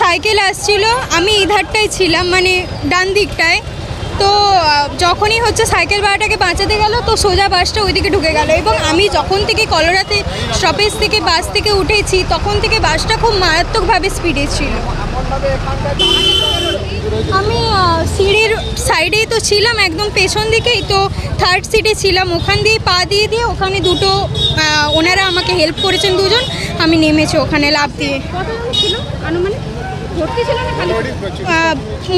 Cycle আসছিল, আমি ইধারটাই ছিলাম, মানে ডান দিকটায়। তো যখনই সাইকেল বাড়াটাকে বাঁচাতে গেল, তো সোজা বাসটা ওইদিকে ঢুকে গেল। এবং আমি যখন থেকে কলোরাতে স্টপেজ থেকে বাস থেকে উঠেছি, তখন থেকে বাসটা খুব মারাত্মকভাবে স্পিডে ছিল। আমি সিঁড়ির সাইডেই তো ছিলাম, একদম পেছন দিকেই তো, থার্ড সিটে ছিলাম। ওখান দিয়ে পা দিয়ে ওখানে দুটো ওনারা আমাকে হেল্প করেছেন, দুজন। আমি নেমেছি ওখানে লাফ দিয়ে।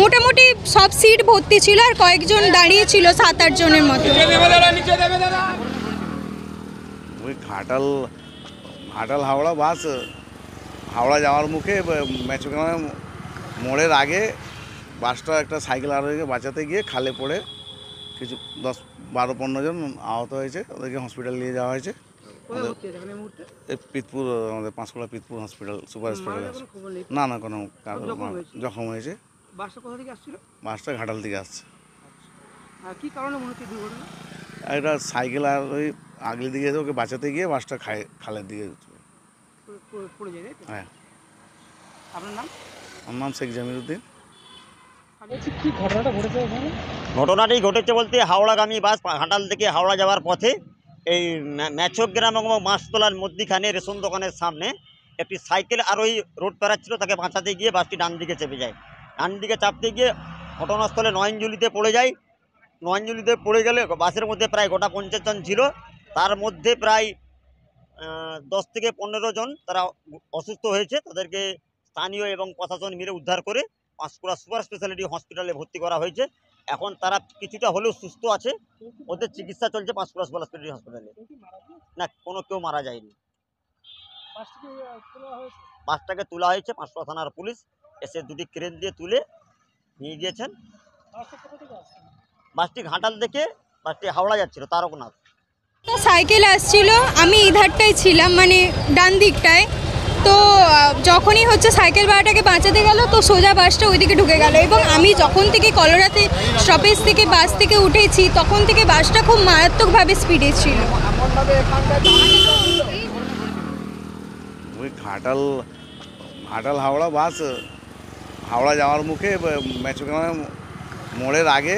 মোটামুটি সব সিট ভর্তি ছিল, আর কয়েকজন দাঁড়িয়ে ছিল, 7-8 জনের মতো। ওই ঘাটাল হাওড়া বাস হাওড়া যাওয়ার মুখে মেচুকানা মোড়ের আগে বাসটা একটা সাইকেল আরোহীকে বাঁচাতে গিয়ে খালে পড়ে কিছু 10-12-15 জন আহত হয়েছে। ওদেরকে হসপিটাল নিয়ে যাওয়া হয়েছে। এই পিতপুর, আমাদের Panskura Pitpur hospital, super hospital. না কোনো জখম হয়েছে। বাসটা ঘাটাল থেকে আসছে। কি কারণে মনে হচ্ছে দুর্ঘটনা? একটা সাইকেল আর ওই আগলি দিকে ওকে বাঁচাতে গিয়ে বাসটা খালের দিকে পড়ে যায়। হ্যাঁ। আপনার নাম? আমার নাম শেখ জামিরুদ্দিন। কি ঘটনাটা ঘটেছে? ঘটনাটি ঘটেছে বলতে হাওড়াগামী বাস ঘাটাল থেকে হাওড়া যাওয়ার পথে এই ম্যাচক গ্রাম এবং মাছতলার মধ্যিখানে রেশন দোকানের সামনে একটি সাইকেল আরোহী রোড পেরাচ্ছিল, তাকে বাঁচাতে গিয়ে বাসটি ডান দিকে চেপে যায়। ডান দিকে চাপতে গিয়ে ঘটনাস্থলে নয়নজুলিতে পড়ে যায়। নয়নজুলিতে পড়ে গেলে বাসের মধ্যে প্রায় গোটা 50 জন ছিল। তার মধ্যে প্রায় 10 থেকে 15 জন তারা অসুস্থ হয়েছে। তাদেরকে স্থানীয় এবং প্রশাসন মিলে উদ্ধার করে পাঁশকুড়া সুপার স্পেশালিটি হসপিটালে ভর্তি করা হয়েছে। এখন তারা কিছুটা হলেও সুস্থ আছে, ওদের চিকিৎসা চলছে পাঁশকুড়া সুপার স্পেশালিটি হসপিটালে। না, কেউ মারা যায়নি। বাসটাকে তোলা হয়েছে, পাঁশকুড়া থানার পুলিশ এসে দুটি ক্রেন দিয়ে তুলে নিয়ে গিয়েছেন। বাসটি ঘাটাল থেকে বাসটি হাওড়া যাচ্ছিল তারকনাথ। সাইকেল আসছিল, আমি ইধারটাই ছিলাম, মানে ডান দিকটায়। তো যখনই সাইকেল বাড়াটাকে বাঁচাতে গেল, তো সোজা বাসটা ওইদিকে ঢুকে গেল। এবং আমি যখন থেকে কলোরাতে স্টপেজ থেকে বাস থেকে উঠেছি, তখন থেকে বাসটা খুব মারাত্মকভাবে স্পিডে ছিল। ওই ঘাটাল হাওড়া বাস হাওড়া যাওয়ার মুখে মেচুকানা মোড়ের আগে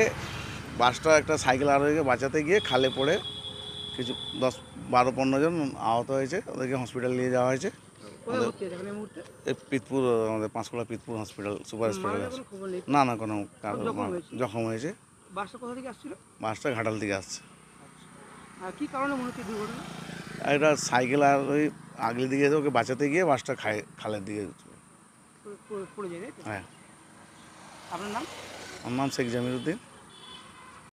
বাসটা একটা সাইকেল আরোহীকে বাঁচাতে গিয়ে খালে পড়ে কিছু 10-12-15 জন আহত হয়েছে। ওদেরকে হসপিটাল নিয়ে যাওয়া হয়েছে। এই পিতপুর, আমাদের Panskura Pitpur hospital, super hospital. না কোনো জখম হয়েছে। বাসটা ঘাটাল থেকে আসছে। কি কারণে মনে হচ্ছে দুর্ঘটনা? একটা সাইকেল আর ওই আগলি দিকে ওকে বাঁচাতে গিয়ে বাসটা খালের দিকে পড়ে যায়। হ্যাঁ। আপনার নাম? আমার নাম শেখ জামিরুদ্দিন।